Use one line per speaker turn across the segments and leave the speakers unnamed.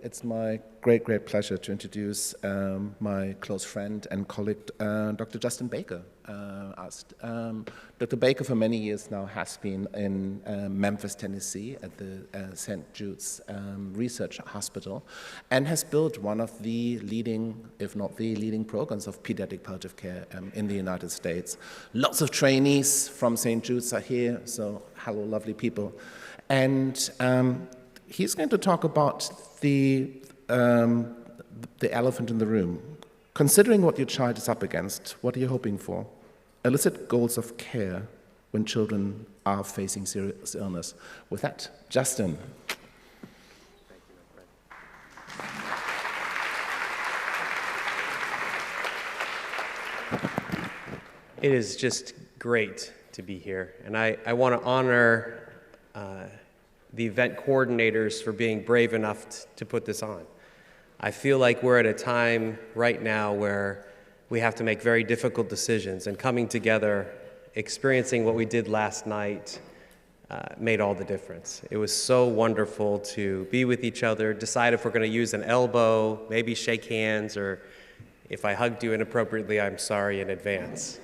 It's my great, great pleasure to introduce my close friend and colleague, Dr. Justin Baker. Dr. Baker for many years now has been in Memphis, Tennessee at the St. Jude's Research Hospital and has built one of the leading, if not the leading programs of pediatric palliative care in the United States. Lots of trainees from St. Jude's are here, so hello, lovely people. And he's going to talk about the elephant in the room. Considering what your child is up against, what are you hoping for? Elicit goals of care when children are facing serious illness. With that, Justin.
It is just great to be here, and I want to honor the event coordinators for being brave enough to put this on. I feel like we're at a time right now where we have to make very difficult decisions, and coming together, experiencing what we did last night made all the difference. It was so wonderful to be with each other, decide if we're going to use an elbow, maybe shake hands, or if I hugged you inappropriately, I'm sorry in advance.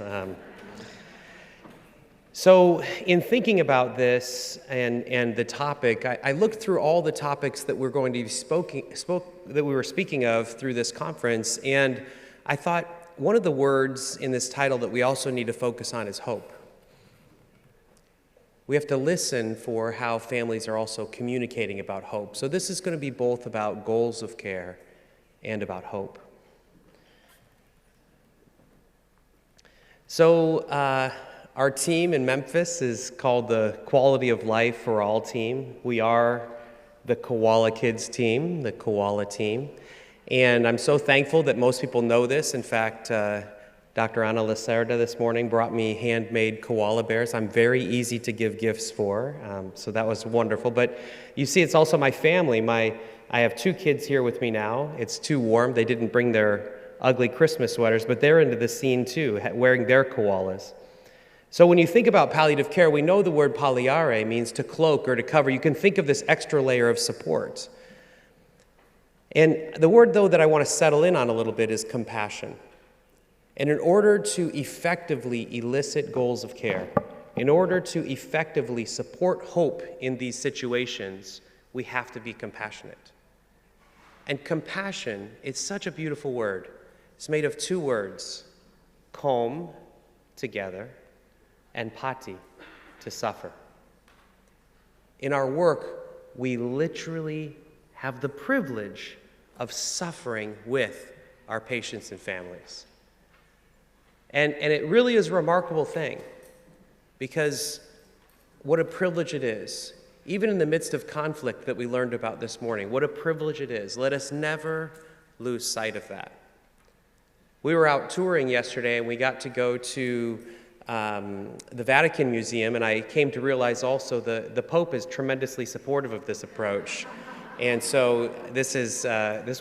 So in thinking about this and the topic, I looked through all the topics that we're going to be that we were speaking of through this conference, and I thought one of the words in this title that we also need to focus on is hope. We have to listen for how families are also communicating about hope. So this is going to be both about goals of care and about hope. So our team in Memphis is called the Quality of Life for All team. We are the Koala Kids team, the Koala team. And I'm so thankful that most people know this. In fact, Dr. Ana Lacerda this morning brought me handmade koala bears. I'm very easy to give gifts for, so that was wonderful. But you see, it's also my family. I have 2 kids here with me now. It's too warm. They didn't bring their ugly Christmas sweaters, but they're into the scene too, wearing their koalas. So when you think about palliative care, we know the word palliare means to cloak or to cover. You can think of this extra layer of support. And the word, though, that I want to settle in on a little bit is compassion. And in order to effectively elicit goals of care, in order to effectively support hope in these situations, we have to be compassionate. And compassion, it's such a beautiful word. It's made of 2 words, com, together, and pati, to suffer. In our work, we literally have the privilege of suffering with our patients and families. And it really is a remarkable thing, because what a privilege it is, even in the midst of conflict that we learned about this morning, what a privilege it is. Let us never lose sight of that. We were out touring yesterday, and we got to go to the Vatican Museum, and I came to realize also the Pope is tremendously supportive of this approach. And so this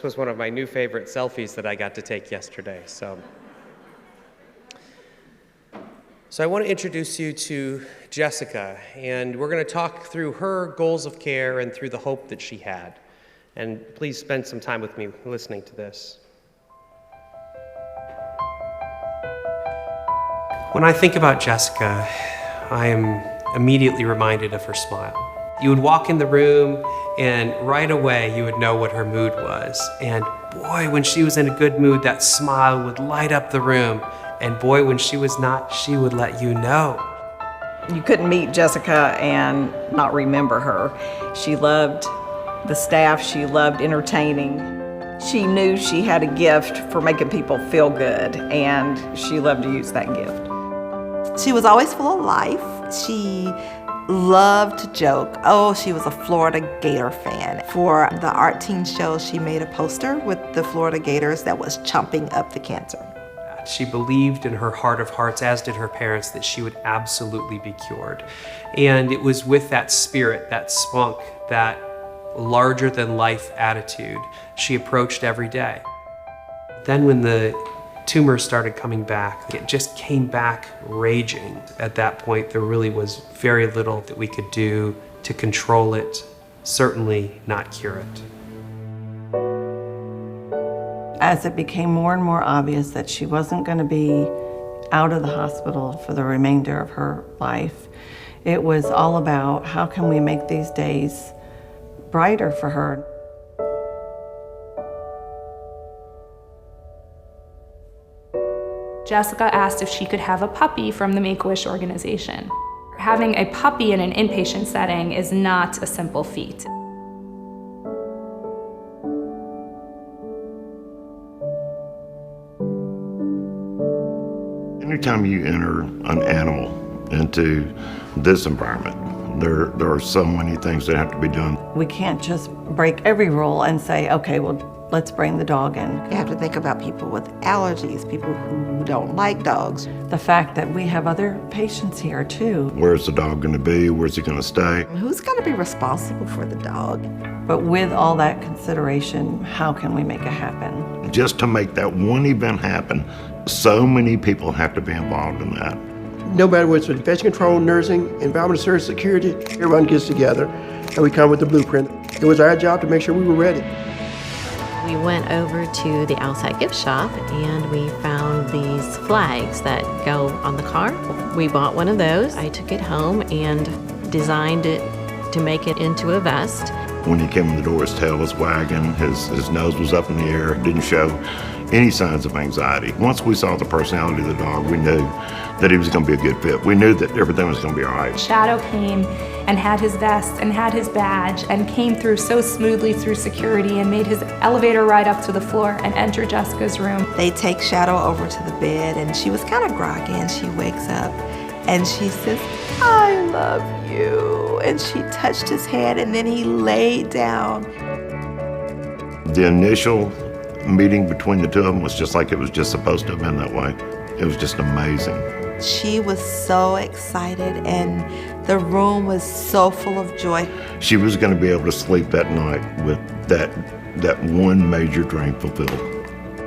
was one of my new favorite selfies that I got to take yesterday. So I want to introduce you to Jessica, and we're going to talk through her goals of care and through the hope that she had. And please spend some time with me listening to this. When I think about Jessica, I am immediately reminded of her smile. You would walk in the room, and right away you would know what her mood was. And boy, when she was in a good mood, that smile would light up the room. And boy, when she was not, she would let you know.
You couldn't meet Jessica and not remember her. She loved the staff, she loved entertaining. She knew she had a gift for making people feel good, and she loved to use that gift.
She was always full of life. She loved to joke. Oh, she was a Florida Gator fan. For the art teen show, she made a poster with the Florida Gators that was chomping up the cancer.
She believed in her heart of hearts, as did her parents, that she would absolutely be cured. And it was with that spirit, that spunk, that larger-than-life attitude she approached every day. Then when the tumor started coming back, it just came back raging. At that point, there really was very little that we could do to control it, certainly not cure it.
As it became more and more obvious that she wasn't going to be out of the hospital for the remainder of her life, it was all about how can we make these days brighter for her.
Jessica asked if she could have a puppy from the Make-A-Wish organization. Having a puppy in an inpatient setting is not a simple feat.
Anytime you enter an animal into this environment, there are so many things that have to be done.
We can't just break every rule and say, okay, well, let's bring the dog in.
You have to think about people with allergies, people who don't like dogs.
The fact that we have other patients here too.
Where's the dog going to be? Where's he going to stay?
Who's going to be responsible for the dog?
But with all that consideration, how can we make it happen?
Just to make that one event happen, so many people have to be involved in that.
No matter whether it's infection control, nursing, environmental service, security, everyone gets together and we come with the blueprint. It was our job to make sure we were ready.
We went over to the outside gift shop and we found these flags that go on the car. We bought one of those. I took it home and designed it to make it into a vest.
When he came in the door, his tail was wagging, his nose was up in the air, didn't show any signs of anxiety. Once we saw the personality of the dog, we knew that he was going to be a good fit. We knew that everything was going to be all right.
Shadow came and had his vest and had his badge and came through so smoothly through security and made his elevator ride up to the floor and enter Jessica's room.
They take Shadow over to the bed, and she was kind of groggy, and she wakes up and she says, "I love you." And she touched his head, and then he laid down.
The initial meeting between the two of them was just like it was just supposed to have been that way. It was just amazing.
She was so excited, and the room was so full of joy.
She was going to be able to sleep that night with that one major dream fulfilled.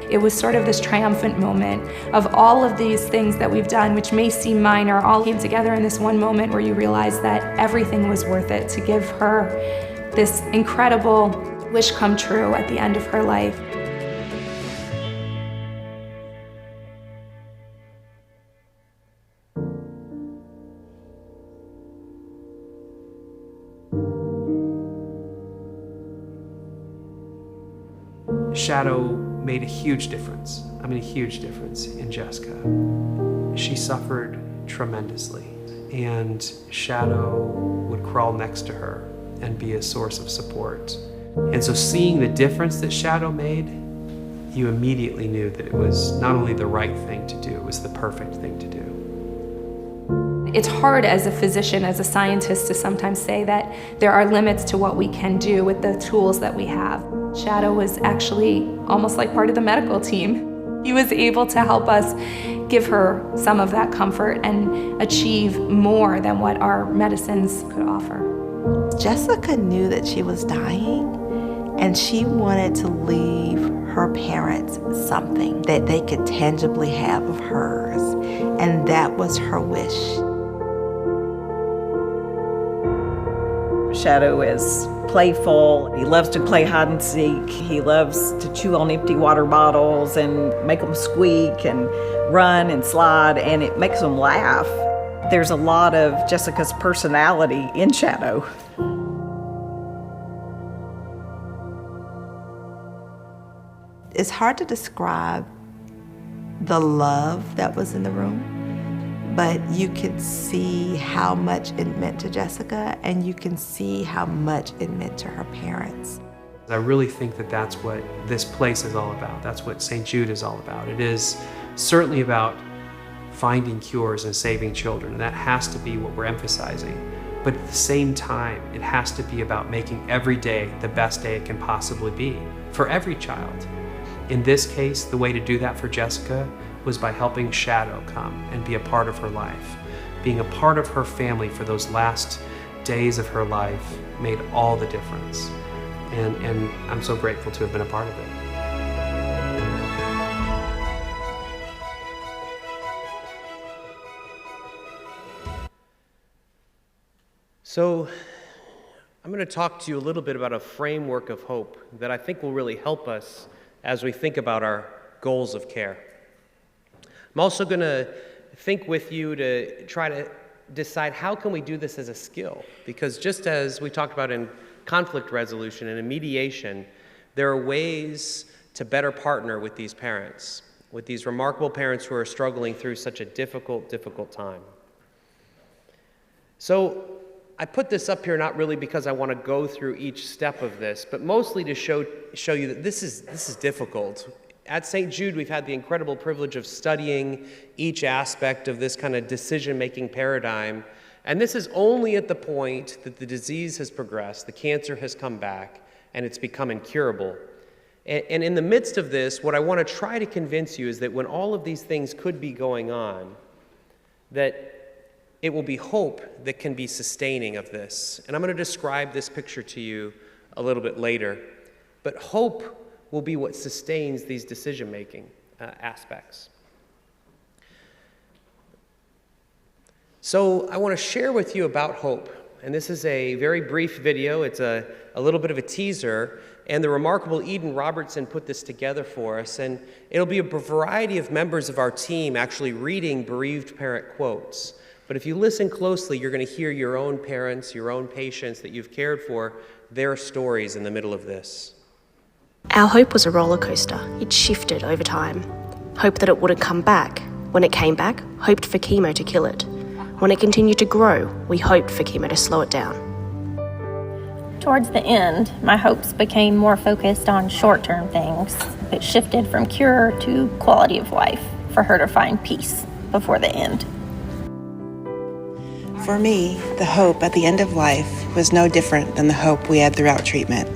It was sort of this triumphant moment of all of these things that we've done, which may seem minor, all came together in this one moment where you realize that everything was worth it to give her this incredible wish come true at the end of her life.
Shadow made a huge difference. I mean, a huge difference in Jessica. She suffered tremendously, and Shadow would crawl next to her and be a source of support. And so seeing the difference that Shadow made, you immediately knew that it was not only the right thing to do, it was the perfect thing to do.
It's hard as a physician, as a scientist, to sometimes say that there are limits to what we can do with the tools that we have. Shadow was actually almost like part of the medical team. He was able to help us give her some of that comfort and achieve more than what our medicines could offer.
Jessica knew that she was dying, and she wanted to leave her parents something that they could tangibly have of hers, and that was her wish.
Shadow is playful. He loves to play hide and seek. He loves to chew on empty water bottles and make them squeak and run and slide, and it makes them laugh. There's a lot of Jessica's personality in Shadow.
It's hard to describe the love that was in the room, but you could see how much it meant to Jessica, and you can see how much it meant to her parents.
I really think that that's what this place is all about. That's what St. Jude is all about. It is certainly about finding cures and saving children, and that has to be what we're emphasizing. But at the same time, it has to be about making every day the best day it can possibly be for every child. In this case, the way to do that for Jessica was by helping Shadow come and be a part of her life. Being a part of her family for those last days of her life made all the difference. And I'm so grateful to have been a part of it.
So I'm going to talk to you a little bit about a framework of hope that I think will really help us as we think about our goals of care. I'm also going to think with you to try to decide how can we do this as a skill, because just as we talked about in conflict resolution and in mediation, there are ways to better partner with these parents, with these remarkable parents who are struggling through such a difficult time. So I put this up here not really because I want to go through each step of this, but mostly to show you that this is difficult. At St. Jude, we've had the incredible privilege of studying each aspect of this kind of decision-making paradigm, and this is only at the point that the disease has progressed, the cancer has come back, and it's become incurable. And in the midst of this, what I want to try to convince you is that when all of these things could be going on, that it will be hope that can be sustaining of this. And I'm going to describe this picture to you a little bit later. But hope will be what sustains these decision-making aspects. So I want to share with you about hope. And this is a very brief video. It's a little bit of a teaser. And the remarkable Eden Robertson put this together for us. And it'll be a variety of members of our team actually reading bereaved parent quotes. But if you listen closely, you're going to hear your own parents, your own patients that you've cared for, their stories in the middle of this.
Our hope was a roller coaster. It shifted over time. Hope that it wouldn't come back. When it came back, hoped for chemo to kill it. When it continued to grow, we hoped for chemo to slow it down.
Towards the end, my hopes became more focused on short-term things. It shifted from cure to quality of life for her to find peace before the end.
For me, the hope at the end of life was no different than the hope we had throughout treatment.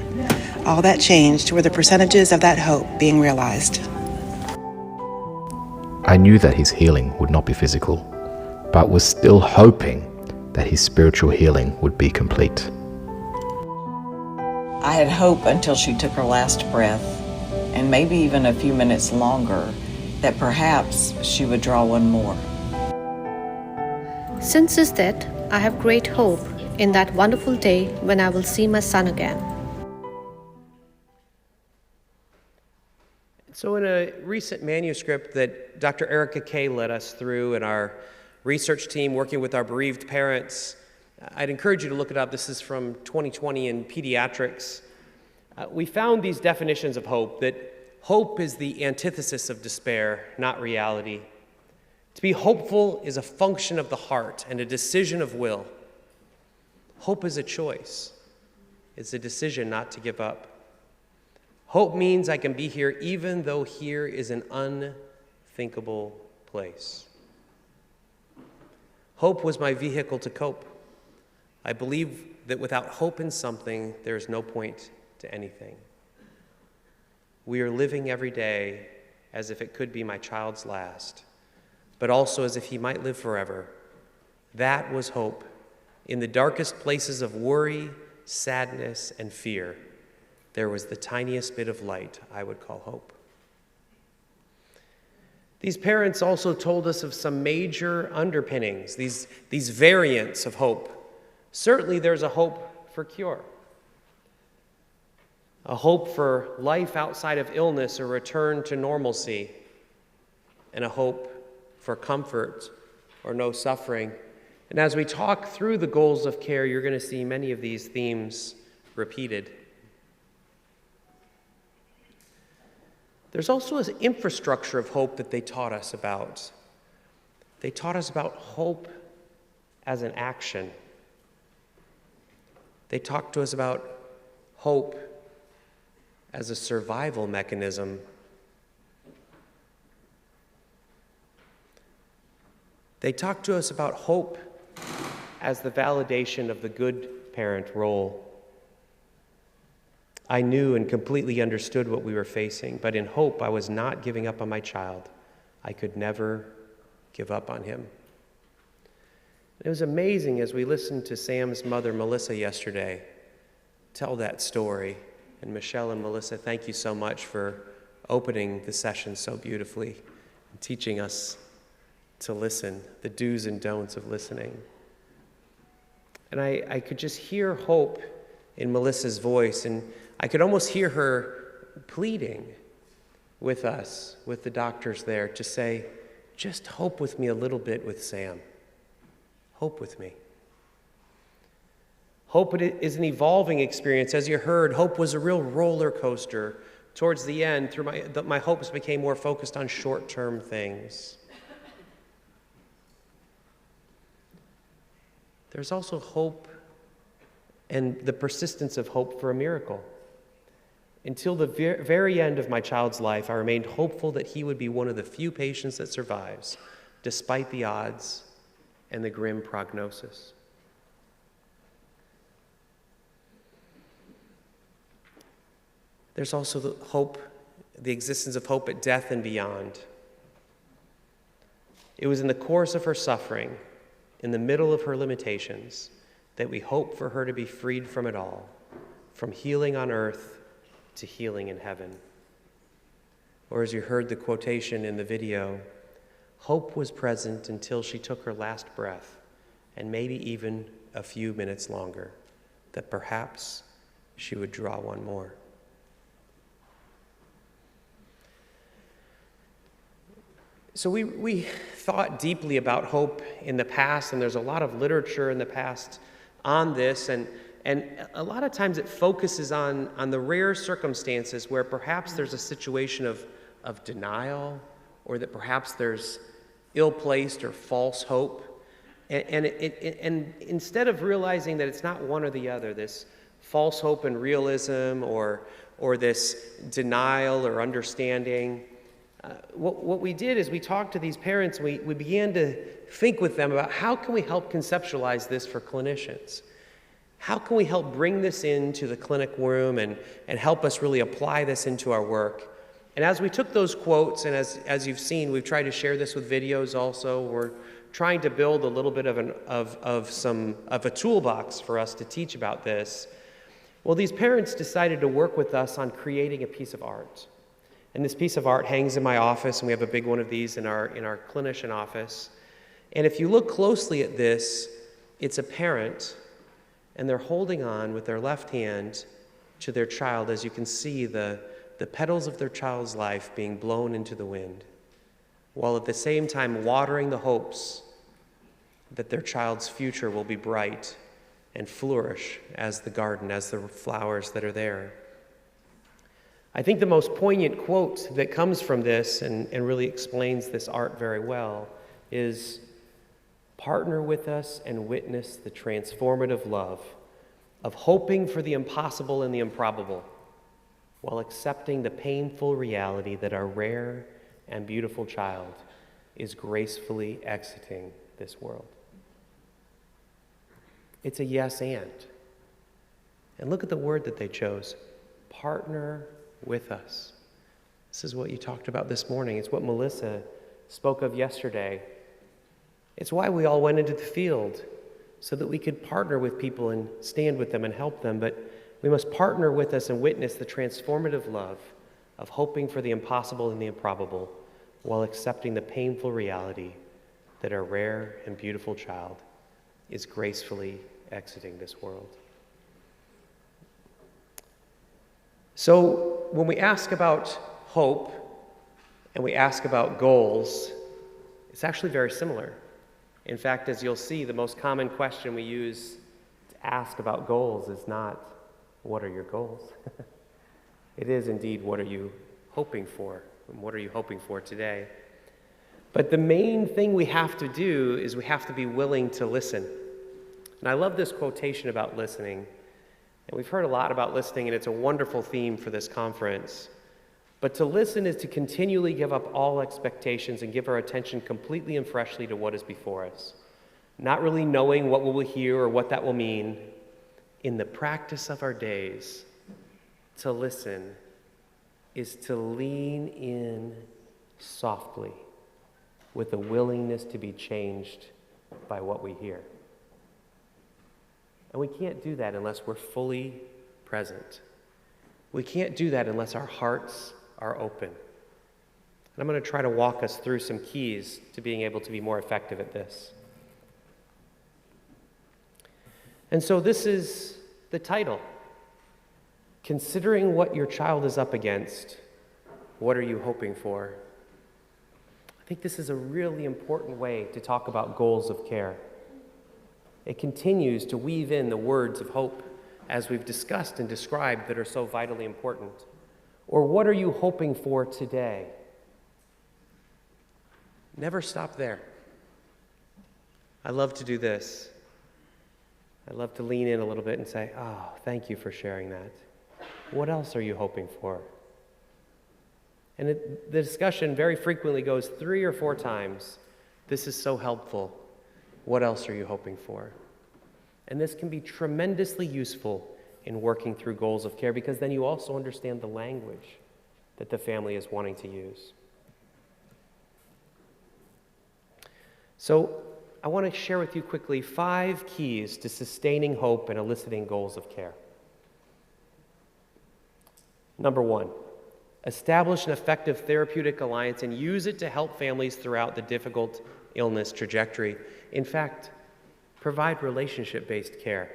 All that changed were the percentages of that hope being realized.
I knew that his healing would not be physical, but was still hoping that his spiritual healing would be complete.
I had hope until she took her last breath, and maybe even a few minutes longer, that perhaps she would draw one more.
Since his death, I have great hope in that wonderful day when I will see my son again.
So in a recent manuscript that Dr. Erica Kay led us through in our research team working with our bereaved parents, I'd encourage you to look it up. This is from 2020 in Paediatrics. We found these definitions of hope, that hope is the antithesis of despair, not reality. To be hopeful is a function of the heart and a decision of will. Hope is a choice. It's a decision not to give up. Hope means I can be here even though here is an unthinkable place. Hope was my vehicle to cope. I believe that without hope in something, there is no point to anything. We are living every day as if it could be my child's last, but also as if he might live forever. That was hope. In the darkest places of worry, sadness, and fear, there was the tiniest bit of light I would call hope. These parents also told us of some major underpinnings, these variants of hope. Certainly there's a hope for cure, a hope for life outside of illness or return to normalcy, and a hope for comfort or no suffering. And as we talk through the goals of care, you're going to see many of these themes repeated. There's also an infrastructure of hope that they taught us about. They taught us about hope as an action. They talked to us about hope as a survival mechanism. They talked to us about hope as the validation of the good parent role. I knew and completely understood what we were facing, but in hope I was not giving up on my child. I could never give up on him. It was amazing as we listened to Sam's mother, Melissa, yesterday, tell that story. And Michelle and Melissa, thank you so much for opening the session so beautifully and teaching us to listen, the do's and don'ts of listening. And I could just hear hope in Melissa's voice, and I could almost hear her pleading with us, with the doctors there, to say, just hope with me a little bit with Sam. Hope with me. Hope is an evolving experience. As you heard, hope was a real roller coaster. Towards the end, my hopes became more focused on short-term things. There's also hope and the persistence of hope for a miracle. Until the very end of my child's life, I remained hopeful that he would be one of the few patients that survives, despite the odds and the grim prognosis. There's also the existence of hope at death and beyond. It was in the course of her suffering, in the middle of her limitations, that we hope for her to be freed from it all, from healing on earth to healing in heaven. Or as you heard the quotation in the video, hope was present until she took her last breath, and maybe even a few minutes longer, that perhaps she would draw one more. So we thought deeply about hope in the past, and there's a lot of literature in the past on this, and a lot of times it focuses on the rare circumstances where perhaps there's a situation of denial, or that perhaps there's ill-placed or false hope. And instead of realizing that it's not one or the other, this false hope and realism, or this denial or understanding, what we did is we talked to these parents, we began to think with them about how can we help conceptualize this for clinicians? How can we help bring this into the clinic room and help us really apply this into our work? And as we took those quotes, and as you've seen, we've tried to share this with videos also. We're trying to build a little bit of a toolbox for us to teach about this. Well, these parents decided to work with us on creating a piece of art. And this piece of art hangs in my office, and we have a big one of these in our clinician office. And if you look closely at this, it's a parent, and they're holding on with their left hand to their child, as you can see the petals of their child's life being blown into the wind, while at the same time watering the hopes that their child's future will be bright and flourish as the garden, as the flowers that are there. I think the most poignant quote that comes from this and really explains this art very well is, "Partner with us and witness the transformative love of hoping for the impossible and the improbable, while accepting the painful reality that our rare and beautiful child is gracefully exiting this world." It's a yes and. And look at the word that they chose, partner with us. This is what you talked about this morning. It's what Melissa spoke of yesterday. It's why we all went into the field, so that we could partner with people and stand with them and help them. But we must partner with us and witness the transformative love of hoping for the impossible and the improbable, while accepting the painful reality that our rare and beautiful child is gracefully exiting this world. So when we ask about hope and we ask about goals, it's actually very similar. In fact, as you'll see, the most common question we use to ask about goals is not, what are your goals? It is indeed, what are you hoping for? And what are you hoping for today? But the main thing we have to do is we have to be willing to listen. And I love this quotation about listening. And we've heard a lot about listening, and it's a wonderful theme for this conference. But to listen is to continually give up all expectations and give our attention completely and freshly to what is before us, not really knowing what we will hear or what that will mean. In the practice of our days, to listen is to lean in softly with a willingness to be changed by what we hear. And we can't do that unless we're fully present. We can't do that unless our hearts are open. And I'm going to try to walk us through some keys to being able to be more effective at this. And so this is the title. Considering what your child is up against, What are you hoping for? I think this is a really important way to talk about goals of care. It continues to weave in the words of hope, as we've discussed and described, that are so vitally important. Or what are you hoping for today? Never stop there. I love to do this. I love to lean in a little bit and say, oh, thank you for sharing that. What else are you hoping for? And the discussion very frequently goes 3 or 4 times. This is so helpful. What else are you hoping for? And this can be tremendously useful in working through goals of care, because then you also understand the language that the family is wanting to use. So I want to share with you quickly 5 keys to sustaining hope and eliciting goals of care. Number 1, establish an effective therapeutic alliance and use it to help families throughout the difficult illness trajectory. In fact, provide relationship-based care.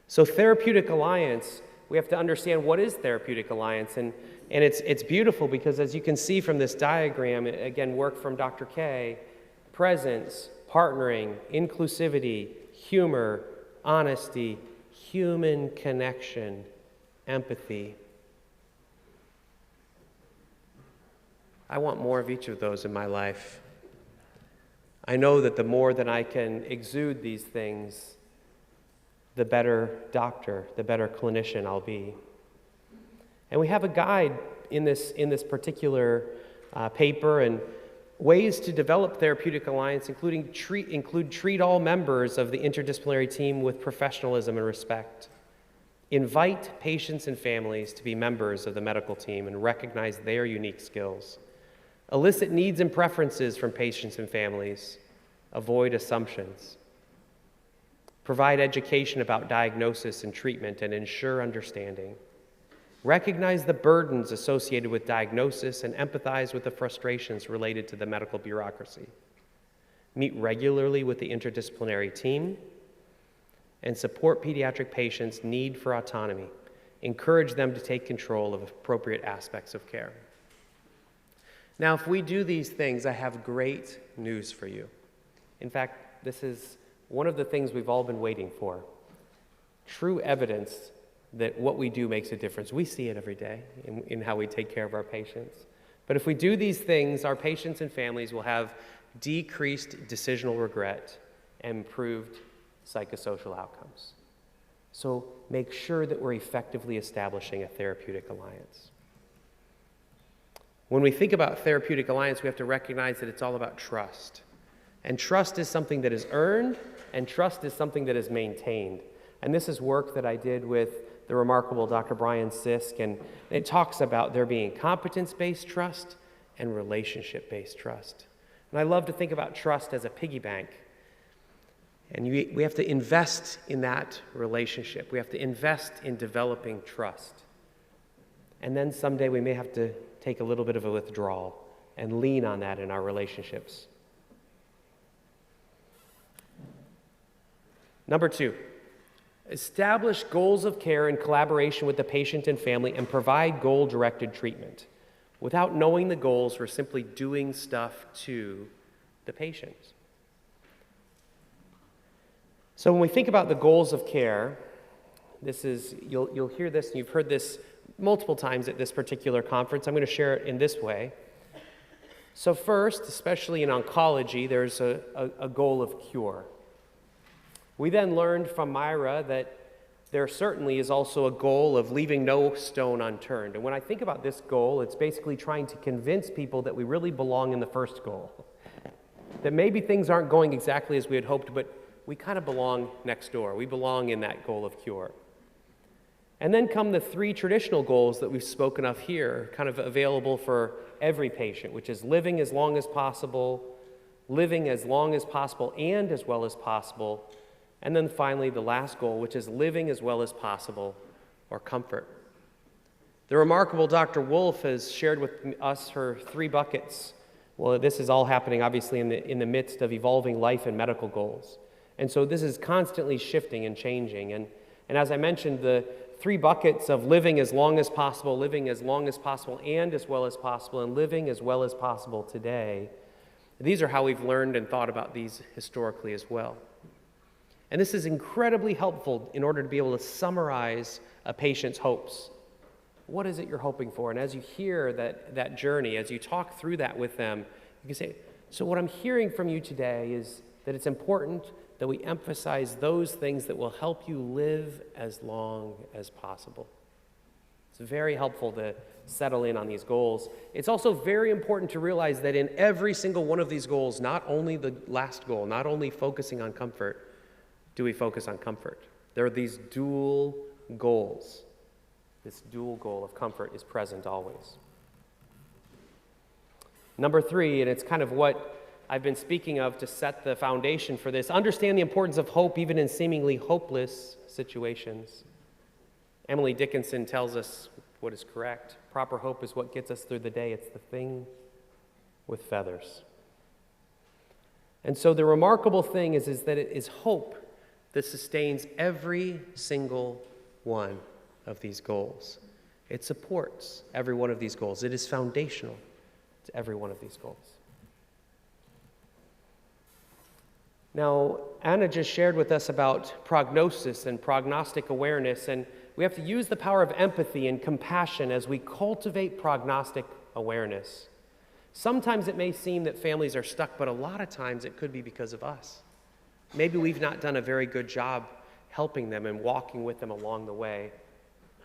So therapeutic alliance, we have to understand what is therapeutic alliance, and it's beautiful because, as you can see from this diagram, again, work from Dr. K, presence, partnering, inclusivity, humor, honesty, human connection, empathy. I want more of each of those in my life. I know that the more that I can exude these things, the better doctor, the better clinician I'll be. And we have a guide in this particular paper, and ways to develop therapeutic alliance include treat all members of the interdisciplinary team with professionalism and respect. Invite patients and families to be members of the medical team and recognize their unique skills. Elicit needs and preferences from patients and families. Avoid assumptions. Provide education about diagnosis and treatment and ensure understanding. Recognize the burdens associated with diagnosis and empathize with the frustrations related to the medical bureaucracy. Meet regularly with the interdisciplinary team and support pediatric patients' need for autonomy. Encourage them to take control of appropriate aspects of care. Now, if we do these things, I have great news for you. In fact, this is one of the things we've all been waiting for. True evidence that what we do makes a difference. We see it every day in how we take care of our patients. But if we do these things, our patients and families will have decreased decisional regret and improved psychosocial outcomes. So make sure that we're effectively establishing a therapeutic alliance. When we think about therapeutic alliance, we have to recognize that it's all about trust. And trust is something that is earned, and trust is something that is maintained. And this is work that I did with the remarkable Dr. Brian Sisk, and it talks about there being competence-based trust and relationship-based trust. And I love to think about trust as a piggy bank. And we have to invest in that relationship. We have to invest in developing trust. And then someday we may have to take a little bit of a withdrawal and lean on that in our relationships. Number 2, establish goals of care in collaboration with the patient and family and provide goal-directed treatment. Without knowing the goals, we're simply doing stuff to the patient. So when we think about the goals of care, this is, you'll hear this, and you've heard this multiple times at this particular conference. I'm going to share it in this way. So first, especially in oncology, there's a goal of cure. We then learned from Myra that there certainly is also a goal of leaving no stone unturned. And when I think about this goal, it's basically trying to convince people that we really belong in the first goal. That maybe things aren't going exactly as we had hoped, but we kind of belong next door. We belong in that goal of cure. And then come the 3 traditional goals that we've spoken of here, kind of available for every patient, which is living as long as possible, living as long as possible and as well as possible, and then finally the last goal, which is living as well as possible, or comfort. The remarkable Dr. Wolf has shared with us her 3 buckets. Well, this is all happening obviously in the midst of evolving life and medical goals. And so this is constantly shifting and changing. And as I mentioned, the 3 buckets of living as long as possible, living as long as possible and as well as possible, and living as well as possible today. These are how we've learned and thought about these historically as well. And this is incredibly helpful in order to be able to summarize a patient's hopes. What is it you're hoping for? And as you hear that journey, as you talk through that with them, you can say, so what I'm hearing from you today is that it's important that we emphasize those things that will help you live as long as possible. It's very helpful to settle in on these goals. It's also very important to realize that in every single one of these goals, not only the last goal, not only focusing on comfort, do we focus on comfort. There are these dual goals. This dual goal of comfort is present always. Number 3, and it's kind of what I've been speaking of to set the foundation for this, understand the importance of hope even in seemingly hopeless situations. Emily Dickinson tells us what is correct. Proper hope is what gets us through the day. It's the thing with feathers. And so the remarkable thing is that it is hope that sustains every single one of these goals. It supports every one of these goals. It is foundational to every one of these goals. Now, Anna just shared with us about prognosis and prognostic awareness, and we have to use the power of empathy and compassion as we cultivate prognostic awareness. Sometimes it may seem that families are stuck, but a lot of times it could be because of us. Maybe we've not done a very good job helping them and walking with them along the way.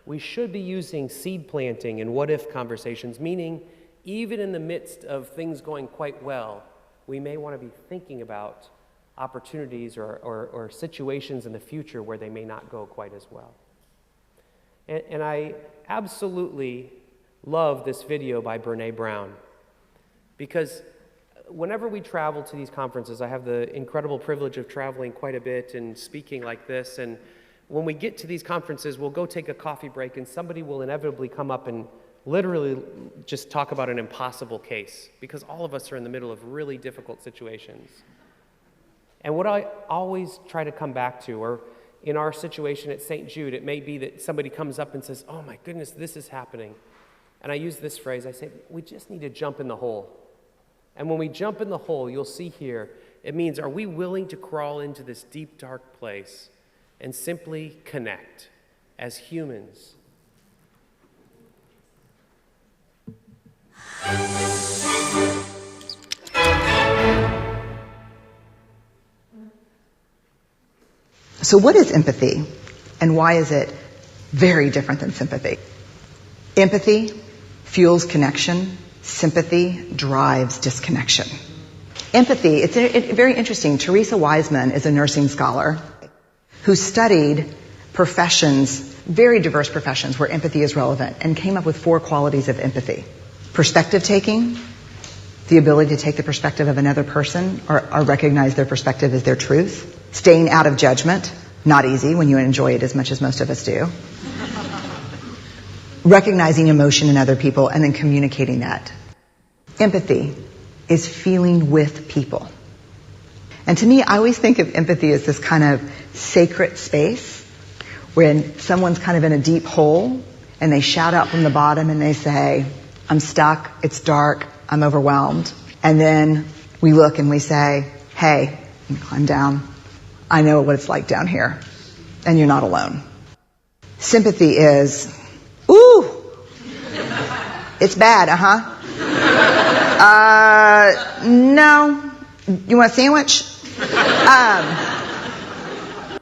We should be using seed planting and what-if conversations, meaning even in the midst of things going quite well, we may want to be thinking about opportunities or situations in the future where they may not go quite as well. And I absolutely love this video by Brene Brown, because whenever we travel to these conferences, I have the incredible privilege of traveling quite a bit and speaking like this, and when we get to these conferences, we'll go take a coffee break and somebody will inevitably come up and literally just talk about an impossible case, because all of us are in the middle of really difficult situations. And what I always try to come back to, or in our situation at St. Jude, it may be that somebody comes up and says, oh my goodness, this is happening. And I use this phrase, I say, we just need to jump in the hole. And when we jump in the hole, you'll see here, it means, are we willing to crawl into this deep, dark place and simply connect as humans?
So what is empathy, and why is it very different than sympathy? Empathy fuels connection. Sympathy drives disconnection. Empathy, it's very interesting. Teresa Wiseman is a nursing scholar who studied professions, very diverse professions where empathy is relevant, and came up with 4 qualities of empathy. Perspective taking, the ability to take the perspective of another person or recognize their perspective as their truth. Staying out of judgment, not easy when you enjoy it as much as most of us do. Recognizing emotion in other people and then communicating that. Empathy is feeling with people. And to me, I always think of empathy as this kind of sacred space when someone's kind of in a deep hole and they shout out from the bottom and they say, I'm stuck, it's dark, I'm overwhelmed. And then we look and we say, hey, you climb down. I know what it's like down here, and you're not alone. Sympathy is, ooh, it's bad, no, you want a sandwich?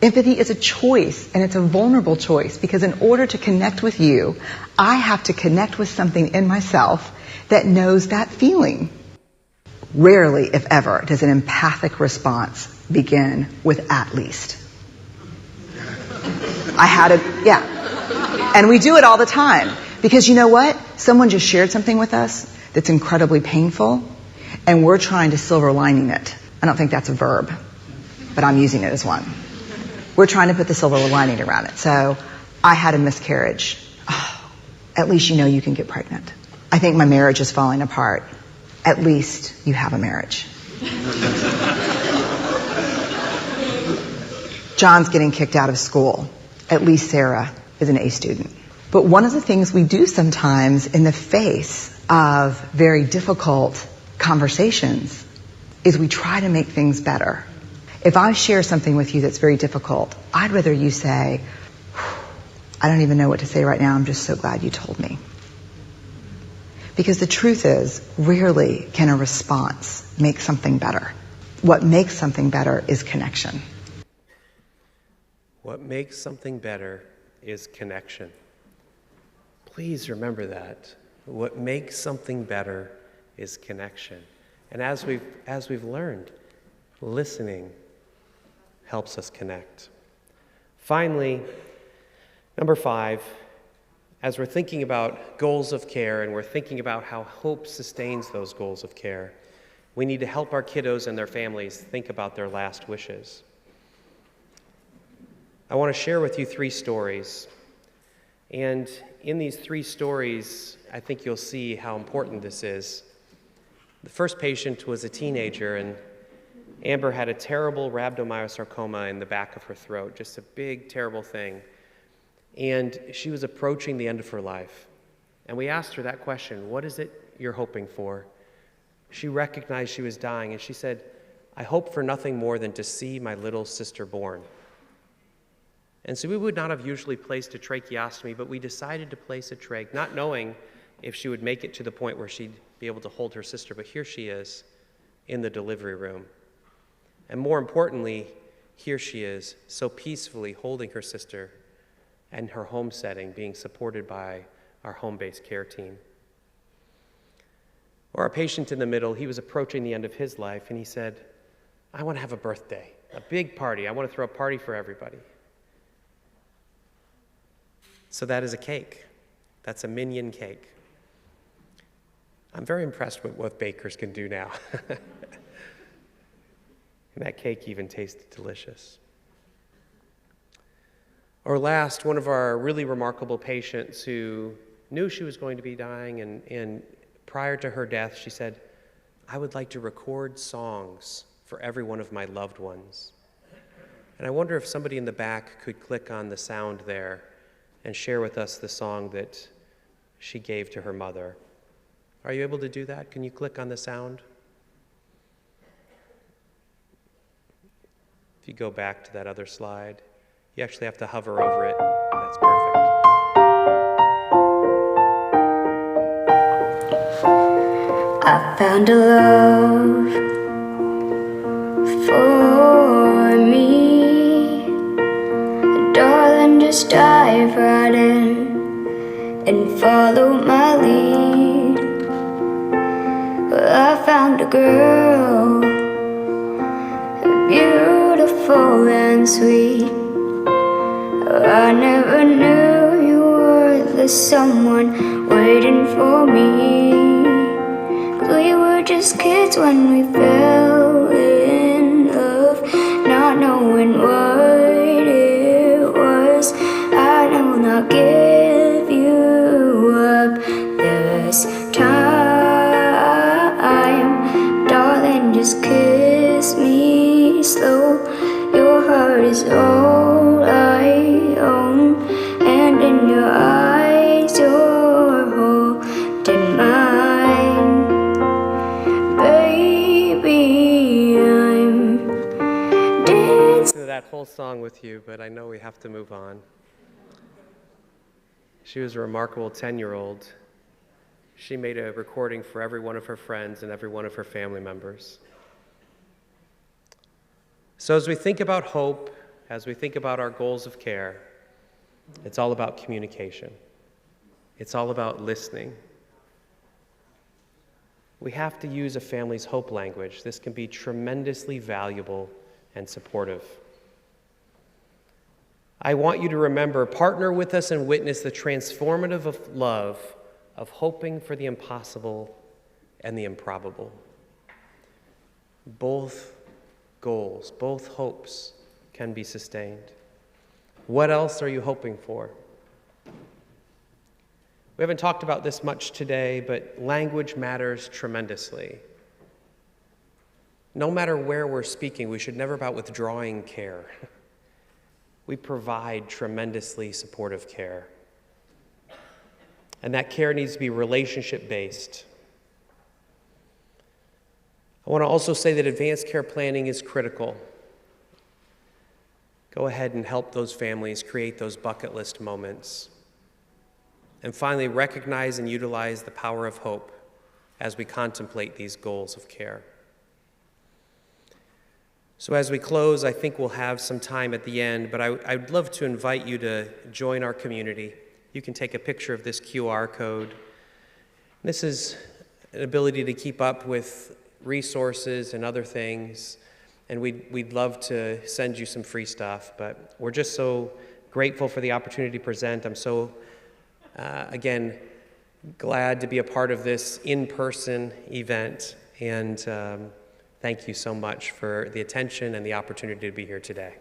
Empathy is a choice, and it's a vulnerable choice, because in order to connect with you, I have to connect with something in myself that knows that feeling. Rarely, if ever, does an empathic response begin with at least. And we do it all the time. Because you know what? Someone just shared something with us that's incredibly painful, and we're trying to silver lining it. I don't think that's a verb, but I'm using it as one. We're trying to put the silver lining around it. So, I had a miscarriage. Oh, at least you know you can get pregnant. I think my marriage is falling apart. At least you have a marriage. John's getting kicked out of school. At least Sarah is an A student. But one of the things we do sometimes in the face of very difficult conversations is we try to make things better. If I share something with you that's very difficult, I'd rather you say, I don't even know what to say right now, I'm just so glad you told me. Because the truth is, rarely can a response make something better. What makes something better is connection.
What makes something better is connection. Please remember that. What makes something better is connection. And as we've learned, listening helps us connect. Finally, number 5, as we're thinking about goals of care and we're thinking about how hope sustains those goals of care, we need to help our kiddos and their families think about their last wishes. I want to share with you 3 stories. And in these 3 stories, I think you'll see how important this is. The first patient was a teenager, and Amber had a terrible rhabdomyosarcoma in the back of her throat, just a big, terrible thing. And she was approaching the end of her life. And we asked her that question, what is it you're hoping for? She recognized she was dying, and she said, I hope for nothing more than to see my little sister born. And so we would not have usually placed a tracheostomy, but we decided to place a trach, not knowing if she would make it to the point where she'd be able to hold her sister, but here she is in the delivery room. And more importantly, here she is, so peacefully holding her sister and her home setting, being supported by our home-based care team. Or our patient in the middle, he was approaching the end of his life, and he said, I want to have a birthday, a big party. I want to throw a party for everybody. So that is a cake. That's a minion cake. I'm very impressed with what bakers can do now. And that cake even tasted delicious. Or last, one of our really remarkable patients who knew she was going to be dying, and prior to her death, she said, I would like to record songs for every one of my loved ones. And I wonder if somebody in the back could click on the sound there and share with us the song that she gave to her mother. Are you able to do that? Can you click on the sound? If you go back to that other slide, you actually have to hover over it. That's perfect.
I found a love for me. Darling, just dive right in and follow my lead. Well, I found a girl, beautiful and sweet. I never knew you were the someone waiting for me. We were just kids when we fell in love, not knowing what it was. I will not give you up this time. Darling, just kiss me slow. Your heart is all I own, and in your eyes you're holding mine. Baby, I'm dancing.
That whole song with you, but I know we have to move on. She was a remarkable 10-year-old. She made a recording for every one of her friends and every one of her family members. So as we think about hope, as we think about our goals of care, it's all about communication. It's all about listening. We have to use a family's hope language. This can be tremendously valuable and supportive. I want you to remember, partner with us and witness the transformative of love of hoping for the impossible and the improbable. Both goals, both hopes can be sustained. What else are you hoping for? We haven't talked about this much today, but language matters tremendously. No matter where we're speaking, we should never be about withdrawing care. we provide tremendously supportive care. And that care needs to be relationship-based. I want to also say that advanced care planning is critical. Go ahead and help those families create those bucket list moments. And finally, recognize and utilize the power of hope as we contemplate these goals of care. So as we close, I think we'll have some time at the end, but I'd love to invite you to join our community. You can take a picture of this QR code. This is an ability to keep up with resources and other things, and we'd love to send you some free stuff, but we're just so grateful for the opportunity to present. I'm so, again, glad to be a part of this in-person event, and thank you so much for the attention and the opportunity to be here today.